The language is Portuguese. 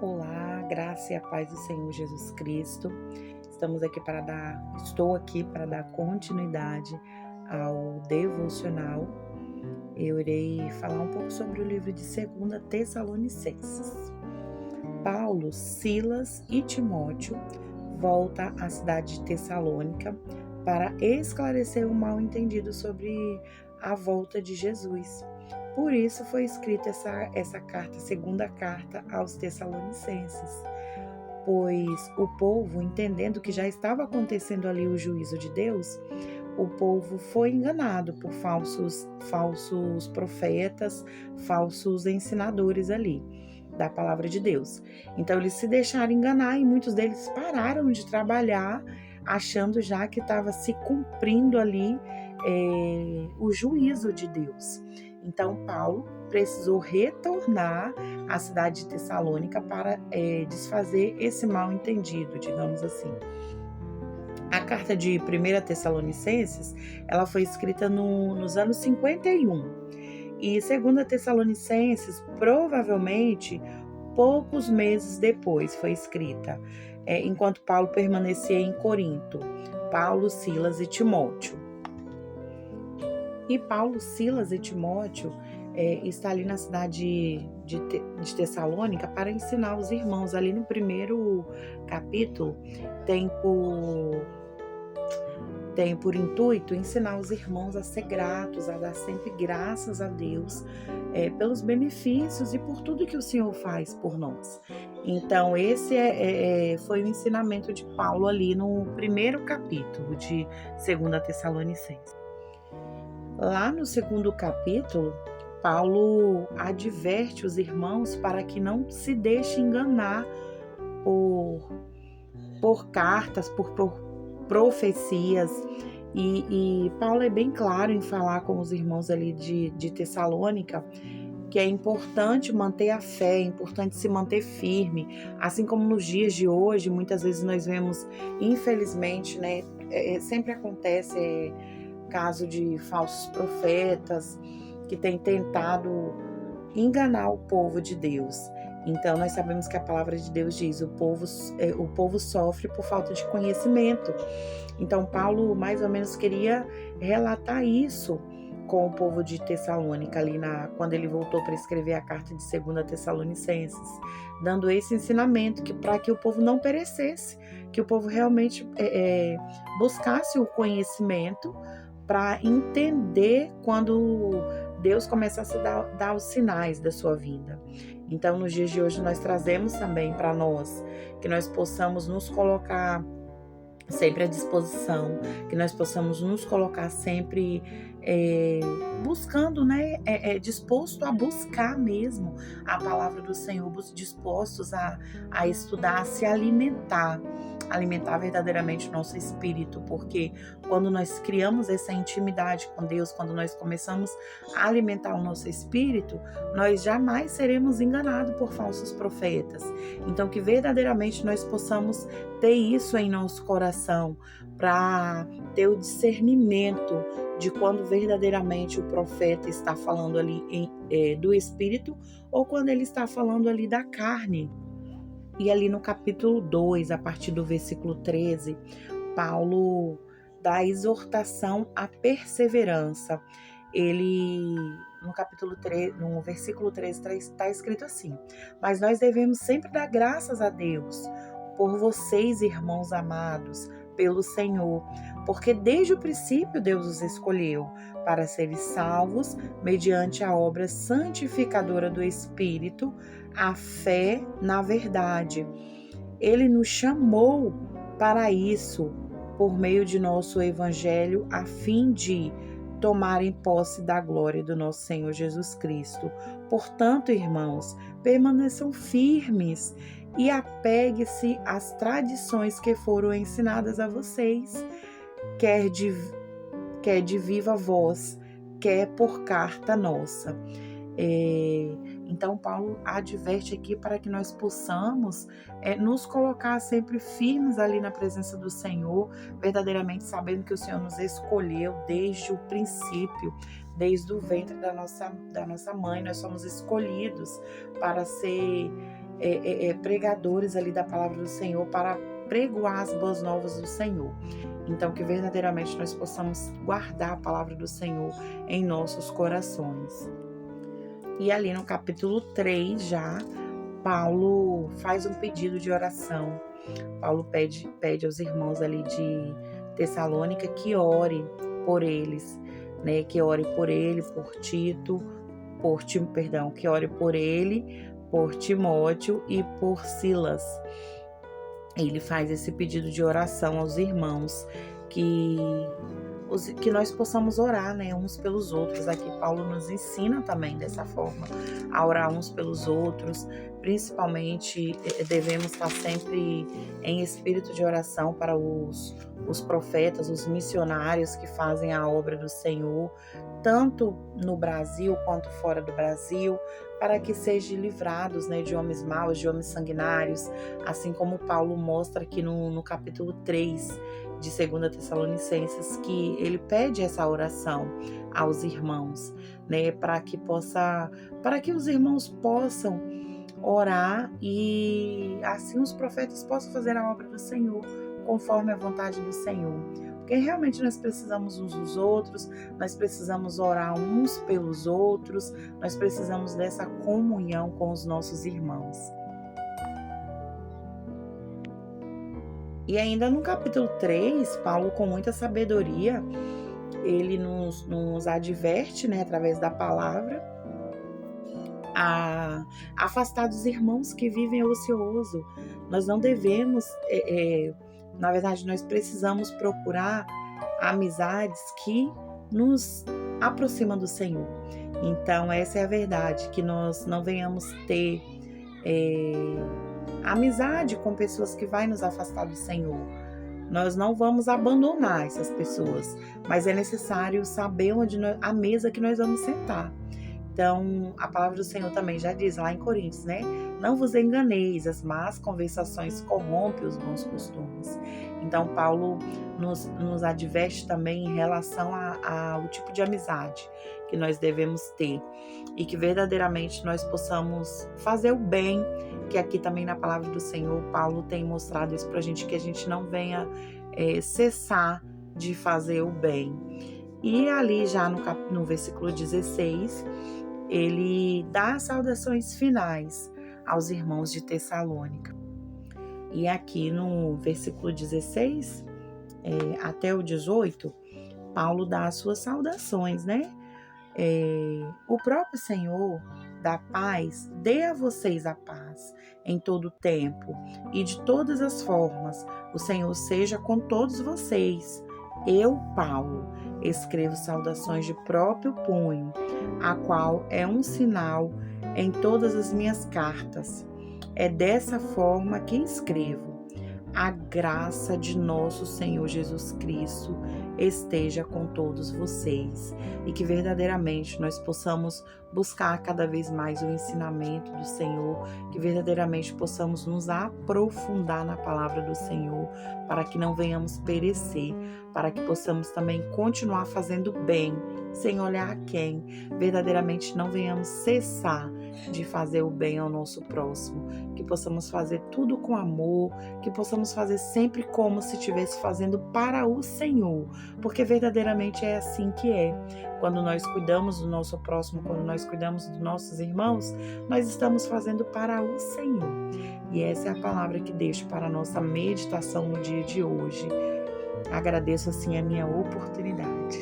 Olá, graça e a paz do Senhor Jesus Cristo. Estou aqui para dar continuidade ao devocional. Eu irei falar um pouco sobre o livro de 2 Tessalonicenses. Paulo, Silas e Timóteo voltam à cidade de Tessalônica para esclarecer o mal-entendido sobre a volta de Jesus. Por isso foi escrita essa carta, segunda carta aos Tessalonicenses, pois o povo, entendendo que já estava acontecendo ali o juízo de Deus, o povo foi enganado por falsos profetas, falsos ensinadores ali da palavra de Deus. Então eles se deixaram enganar e muitos deles pararam de trabalhar, achando já que estava se cumprindo ali o juízo de Deus. Então Paulo precisou retornar à cidade de Tessalônica para desfazer esse mal entendido, digamos assim. A carta de 1 Tessalonicenses, ela foi escrita nos anos 51. E 2 Tessalonicenses, provavelmente, poucos meses depois foi escrita, enquanto Paulo permanecia em Corinto. Paulo, Silas e Timóteo. E Paulo, Silas e Timóteo está ali na cidade de Tessalônica para ensinar os irmãos. Ali no primeiro capítulo tem por intuito ensinar os irmãos a ser gratos, a dar sempre graças a Deus pelos benefícios e por tudo que o Senhor faz por nós. Então esse foi o ensinamento de Paulo ali no primeiro capítulo de 2 Tessalonicenses. Lá no segundo capítulo, Paulo adverte os irmãos para que não se deixem enganar por cartas, por profecias. E Paulo é bem claro em falar com os irmãos ali de Tessalônica que é importante manter a fé, é importante se manter firme. Assim como nos dias de hoje, muitas vezes nós vemos, infelizmente, né, sempre acontece caso de falsos profetas que têm tentado enganar o povo de Deus. Então nós sabemos que a palavra de Deus diz: o povo sofre por falta de conhecimento. Então Paulo mais ou menos queria relatar isso com o povo de Tessalônica ali quando ele voltou para escrever a carta de 2 Tessalonicenses, dando esse ensinamento para que o povo não perecesse, que o povo realmente buscasse o conhecimento para entender quando Deus começasse a dar os sinais da sua vinda. Então, nos dias de hoje, nós trazemos também para nós que nós possamos nos colocar sempre à disposição, que nós possamos nos colocar sempre buscando, né, disposto a buscar mesmo a palavra do Senhor, dispostos a estudar, a se alimentar verdadeiramente o nosso espírito, porque quando nós criamos essa intimidade com Deus, quando nós começamos a alimentar o nosso espírito, nós jamais seremos enganados por falsos profetas. Então, que verdadeiramente nós possamos ter isso em nosso coração, para ter o discernimento de quando verdadeiramente o profeta está falando ali do espírito ou quando ele está falando ali da carne. E ali no capítulo 2, a partir do versículo 13, Paulo dá a exortação à perseverança. Ele, no capítulo 3, no versículo 13, está escrito assim: mas nós devemos sempre dar graças a Deus por vocês, irmãos amados, pelo Senhor, porque desde o princípio Deus os escolheu para serem salvos mediante a obra santificadora do Espírito, a fé na verdade. Ele nos chamou para isso por meio de nosso Evangelho, a fim de tomarem posse da glória do nosso Senhor Jesus Cristo. Portanto, irmãos, permaneçam firmes e apegue-se às tradições que foram ensinadas a vocês, quer de viva voz, quer por carta nossa. Então Paulo adverte aqui para que nós possamos nos colocar sempre firmes ali na presença do Senhor, verdadeiramente sabendo que o Senhor nos escolheu desde o princípio, desde o ventre da nossa mãe. Nós somos escolhidos para ser pregadores ali da palavra do Senhor para pregoar as boas novas do Senhor. Então, que verdadeiramente nós possamos guardar a palavra do Senhor em nossos corações. E ali no capítulo 3 já, Paulo faz um pedido de oração. Paulo pede aos irmãos ali de Tessalônica que ore por eles, né? Que ore por ele, por Tito, que ore por ele, por Timóteo e por Silas. Ele faz esse pedido de oração aos irmãos, que nós possamos orar, né, uns pelos outros. Aqui Paulo nos ensina também dessa forma, a orar uns pelos outros. Principalmente devemos estar sempre em espírito de oração para os profetas, os missionários que fazem a obra do Senhor, tanto no Brasil quanto fora do Brasil, para que sejam livrados, né, de homens maus, de homens sanguinários, assim como Paulo mostra aqui no capítulo 3 de 2 Tessalonicenses, que ele pede essa oração aos irmãos, né, para que os irmãos possam orar e assim os profetas possam fazer a obra do Senhor, conforme a vontade do Senhor. Porque realmente nós precisamos uns dos outros, nós precisamos orar uns pelos outros, nós precisamos dessa comunhão com os nossos irmãos. E ainda no capítulo 3, Paulo, com muita sabedoria, ele nos adverte, né, através da palavra, a afastar dos irmãos que vivem ocioso. Nós não devemos, na verdade, nós precisamos procurar amizades que nos aproximam do Senhor. Então, essa é a verdade, que nós não venhamos ter amizade com pessoas que vai nos afastar do Senhor. Nós não vamos abandonar essas pessoas, mas é necessário saber a mesa que nós vamos sentar. Então, a palavra do Senhor também já diz lá em Coríntios, né? Não vos enganeis, as más conversações corrompem os bons costumes. Então, Paulo nos adverte também em relação ao tipo de amizade que nós devemos ter e que verdadeiramente nós possamos fazer o bem, que aqui também na palavra do Senhor, Paulo tem mostrado isso pra gente, que a gente não venha cessar de fazer o bem. E ali já no versículo 16, ele dá as saudações finais aos irmãos de Tessalônica. E aqui no versículo 16 até o 18, Paulo dá as suas saudações, né? O próprio Senhor da paz dê a vocês a paz em todo o tempo e de todas as formas. O Senhor seja com todos vocês. Eu, Paulo, escrevo saudações de próprio punho, a qual é um sinal em todas as minhas cartas. É dessa forma que escrevo. A graça de nosso Senhor Jesus Cristo esteja com todos vocês e que verdadeiramente nós possamos buscar cada vez mais o ensinamento do Senhor, que verdadeiramente possamos nos aprofundar na palavra do Senhor, para que não venhamos perecer, para que possamos também continuar fazendo bem, sem olhar a quem, verdadeiramente não venhamos cessar de fazer o bem ao nosso próximo, que possamos fazer tudo com amor, que possamos fazer sempre como se estivesse fazendo para o Senhor, porque verdadeiramente é assim que é. Quando nós cuidamos do nosso próximo, quando nós cuidamos dos nossos irmãos, nós estamos fazendo para o Senhor. E essa é a palavra que deixo para a nossa meditação no dia de hoje. Agradeço assim a minha oportunidade.